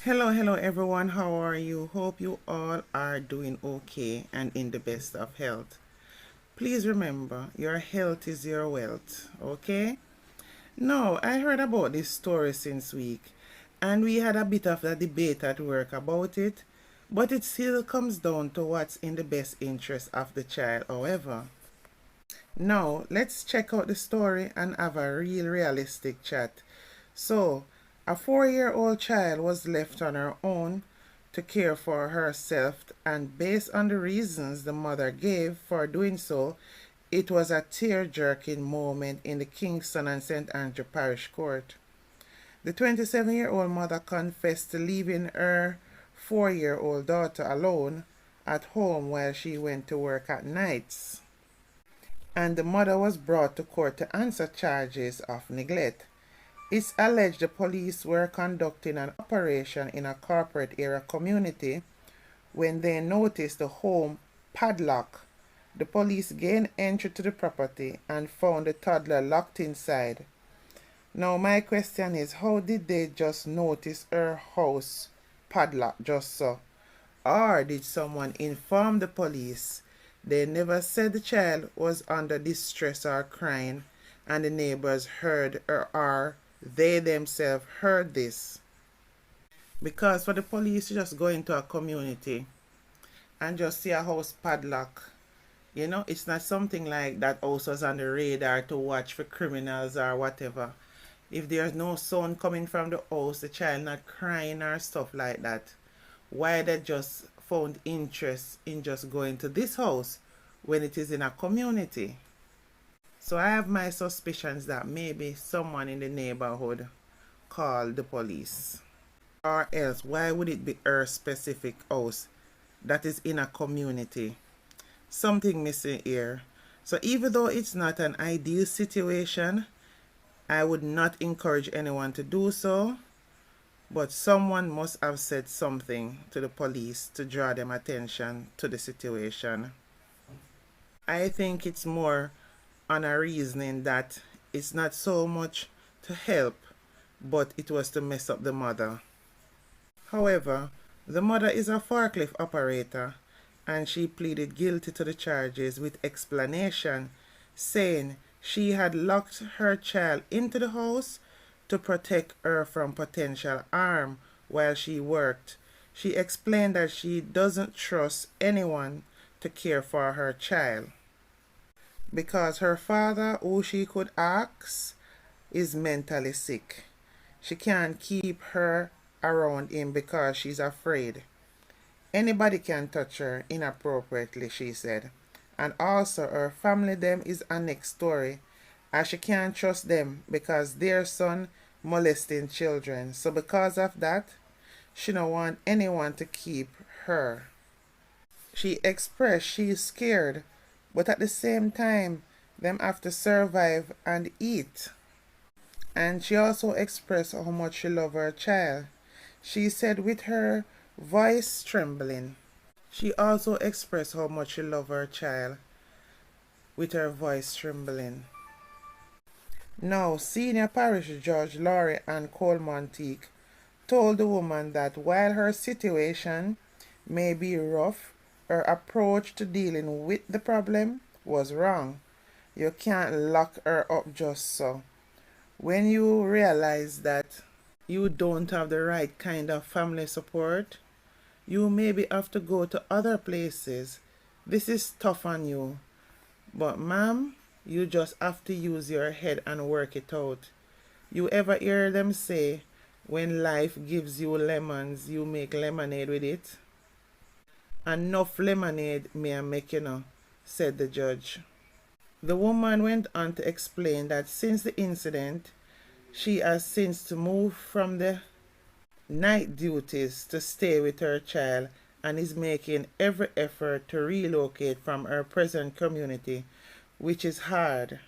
Hello everyone. How are you? Hope you all are doing okay and in the best of health. Please remember, your health is your wealth, okay? Now, I heard about this story since week, and we had a bit of a debate at work about it, but it still comes down to what's in the best interest of the child, however. Now, let's check out the story and have a real realistic chat. So, a 4-year-old child was left on her own to care for herself, and based on the reasons the mother gave for doing so, it was a tear-jerking moment in the Kingston and St. Andrew Parish Court. The 27-year-old mother confessed to leaving her 4-year-old daughter alone at home while she went to work at nights, and the mother was brought to court to answer charges of neglect. It's alleged the police were conducting an operation in a corporate area community when they noticed the home padlock. The police gained entry to the property and found the toddler locked inside. Now my question is, how did they just notice her house padlock just so? Or did someone inform the police? They never said the child was under distress or crying, and the neighbors heard or they themselves heard this. Because for the police to just go into a community and just see a house padlock, it's not something like that house was on the radar to watch for criminals or whatever. If there's no sound coming from the house, the child not crying or stuff like that, why they just found interest in just going to this house when it is in a community? So I have my suspicions that maybe someone in the neighborhood called the police. Or else, why would it be her specific house that is in a community? Something missing here. So even though it's not an ideal situation, I would not encourage anyone to do so, but someone must have said something to the police to draw them attention to the situation. I think it's more on a reasoning that it's not so much to help, but it was to mess up the mother. However, the mother is a forklift operator, and she pleaded guilty to the charges with explanation, saying she had locked her child into the house to protect her from potential harm while she worked. She explained that she doesn't trust anyone to care for her child because her father, who she could ask, is mentally sick. She can't keep her around him because she's afraid. Anybody can touch her inappropriately, she said. And also her family them is a next story, as she can't trust them because their son molesting children. So because of that, she don't want anyone to keep her. She expressed she's scared, but at the same time, them have to survive and eat. And she also expressed how much she loved her child. She said with her voice trembling. She also expressed how much she loved her child with her voice trembling. Now, Senior Parish Judge Laurie Ann Colemonteek told the woman that while her situation may be rough, her approach to dealing with the problem was wrong. You can't lock her up just so. When you realize that you don't have the right kind of family support, you maybe have to go to other places. This is tough on you. But ma'am, you just have to use your head and work it out. You ever hear them say, when life gives you lemons, you make lemonade with it? Enough lemonade may I make, said the judge. The woman went on to explain that since the incident, she has since to move from the night duties to stay with her child and is making every effort to relocate from her present community, which is hard.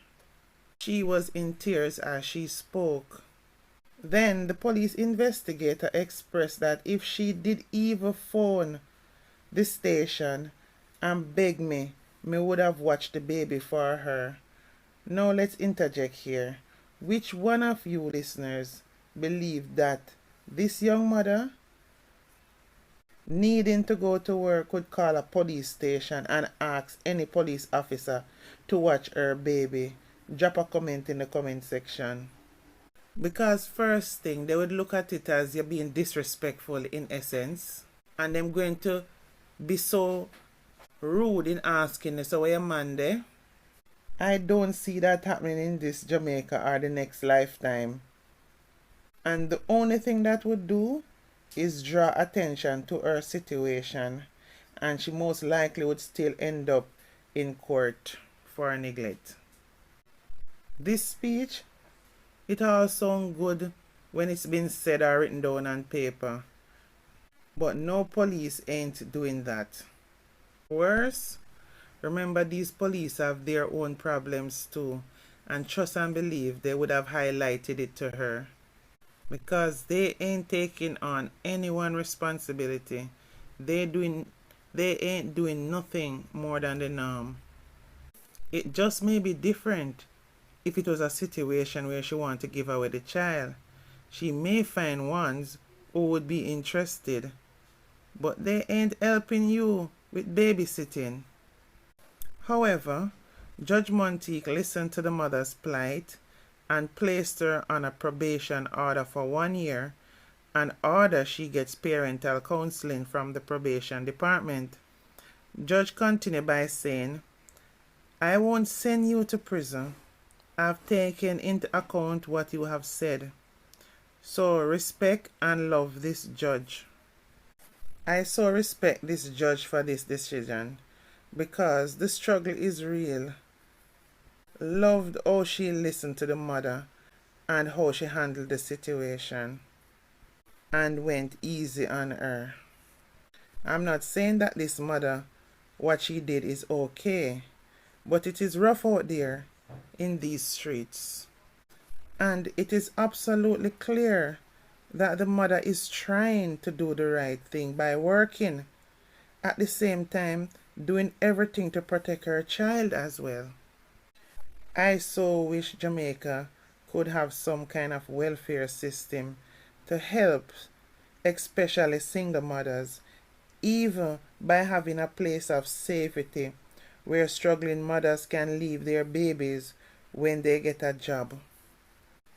She was in tears as she spoke. Then the police investigator expressed that if she did even phone the station and beg me would have watched the baby for her. Now let's interject here. Which one of you listeners believe that this young mother needing to go to work could call a police station and ask any police officer to watch her baby. Drop a comment in the comment section. Because first thing, they would look at it as you're being disrespectful in essence. And them going to be so rude in asking, so where your man there? I don't see that happening in this Jamaica or the next lifetime. And the only thing that would do is draw attention to her situation, and she most likely would still end up in court for neglect. This speech, it all sounds good when it's been said or written down on paper, but no police ain't doing that. Worse, remember these police have their own problems too, and trust and believe they would have highlighted it to her. Because they ain't taking on anyone's responsibility. They ain't doing nothing more than the norm. It just may be different if it was a situation where she wanted to give away the child. She may find ones who would be interested, but they ain't helping you with babysitting. However, Judge Monteith listened to the mother's plight and placed her on a probation order for 1 year, an order she gets parental counseling from the probation department. Judge continued by saying, I won't send you to prison. I've taken into account what you have said. So respect and love this judge. I so respect this judge for this decision because the struggle is real. Loved how she listened to the mother and how she handled the situation and went easy on her. I'm not saying that this mother, what she did is okay, but it is rough out there in these streets. And it is absolutely clear that the mother is trying to do the right thing by working, at the same time doing everything to protect her child as well. I so wish Jamaica could have some kind of welfare system to help, especially single mothers, even by having a place of safety where struggling mothers can leave their babies when they get a job.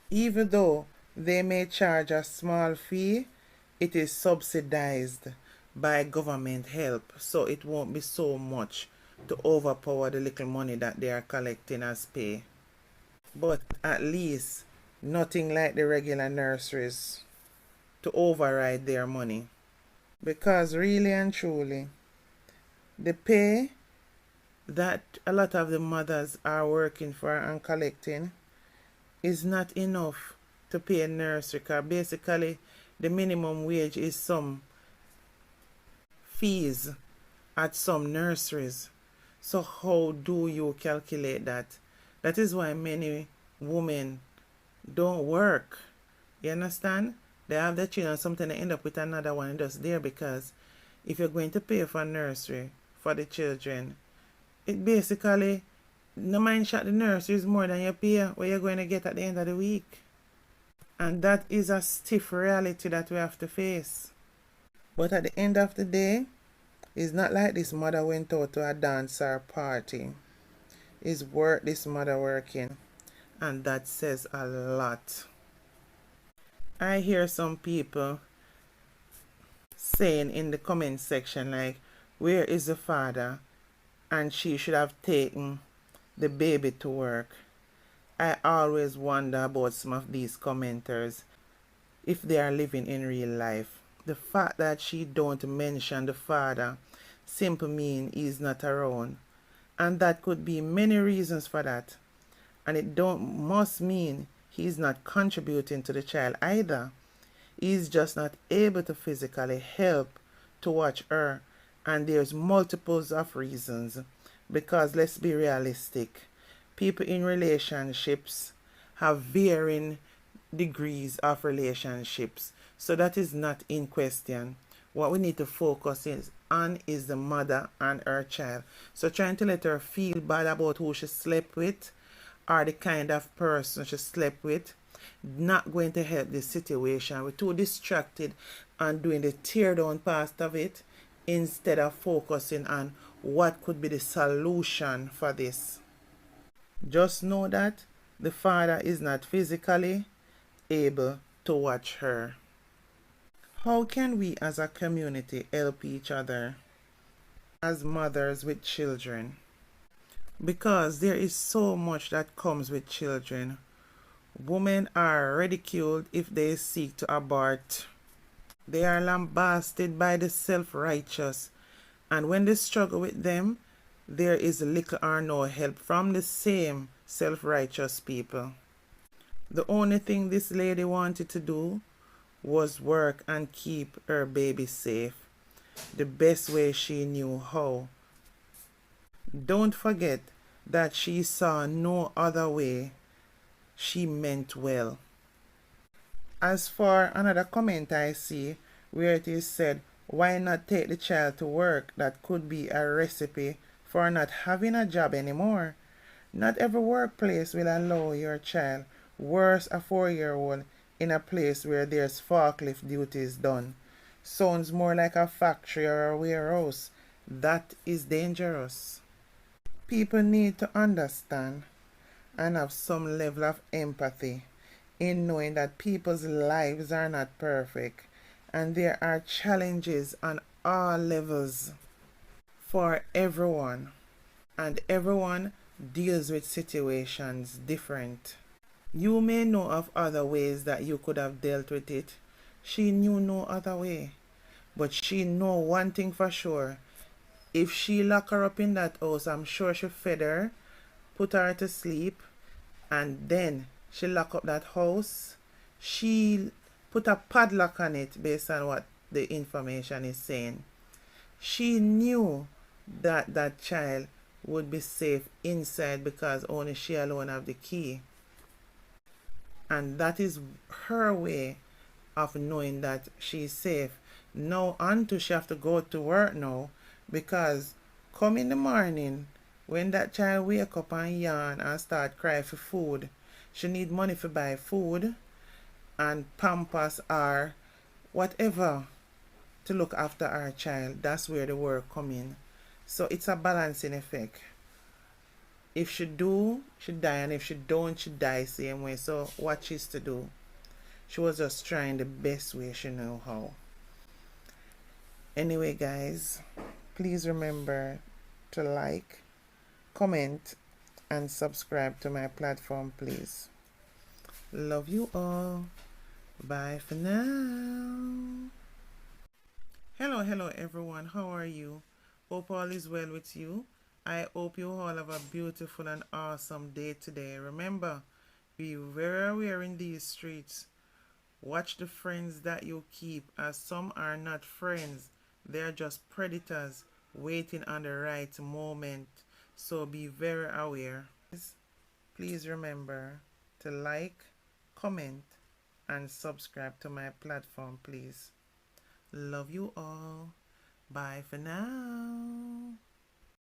Even though they may charge a small fee, it is subsidized by government help, so it won't be so much to overpower the little money that they are collecting as pay. But at least nothing like the regular nurseries to override their money. Because really and truly, the pay that a lot of the mothers are working for and collecting is not enough to pay a nursery, because basically the minimum wage is some fees at some nurseries. So how do you calculate that? That is why many women don't work. You understand? They have their children, sometimes they end up with another one just there, because if you're going to pay for nursery for the children, it basically, no mind shot, the nursery is more than you pay what you're going to get at the end of the week. And that is a stiff reality that we have to face. But at the end of the day, it's not like this mother went out to a dance or party. It's work this mother working. And that says a lot. I hear some people saying in the comment section like, where is the father? And she should have taken the baby to work. I always wonder about some of these commenters, if they are living in real life. The fact that she don't mention the father simply mean he's not around. And that could be many reasons for that. And it must mean he's not contributing to the child either. He's just not able to physically help to watch her. And there's multiples of reasons. Because let's be realistic. People in relationships have varying degrees of relationships. So that is not in question. What we need to focus on is the mother and her child. So trying to let her feel bad about who she slept with or the kind of person she slept with, not going to help this situation. We're too distracted and doing the tear down part of it instead of focusing on what could be the solution for this. Just know that the father is not physically able to watch her. How can we as a community help each other as mothers with children? Because there is so much that comes with children. Women are ridiculed if they seek to abort. They are lambasted by the self-righteous, and when they struggle with them, there is little or no help from the same self-righteous people. The only thing this lady wanted to do was work and keep her baby safe the best way she knew how. Don't forget that she saw no other way. She meant well. As for another comment I see where it is said, why not take the child to work? That could be a recipe for not having a job anymore. Not every workplace will allow your child, worse a 4-year-old, in a place where there's forklift duties done. Sounds more like a factory or a warehouse. That is dangerous. People need to understand and have some level of empathy in knowing that people's lives are not perfect and there are challenges on all levels for everyone, and everyone deals with situations different. You may know of other ways that you could have dealt with it. She knew no other way. But she know one thing for sure. If she lock her up in that house, I'm sure she fed her, put her to sleep, and then she lock up that house. She put a padlock on it based on what the information is saying. She knew that that child would be safe inside because only she alone have the key. And that is her way of knowing that she's safe. Now until she have to go to work now, because come in the morning when that child wake up and yawn and start cry for food, she need money to buy food and pampers or whatever to look after our child. That's where the work come in. So it's a balancing effect. If she do, she die, and if she don't, she die same way. So what she's to do? She was just trying the best way she knew how. Anyway, guys, please remember to like, comment, and subscribe to my platform, please. Love you all. Bye for now. Hello everyone. How are you? Hope all is well with you. I hope you all have a beautiful and awesome day today. Remember, be very aware in these streets. Watch the friends that you keep, as some are not friends. They are just predators waiting on the right moment. So be very aware. Please remember to like, comment, and subscribe to my platform, please. Love you all. Bye for now.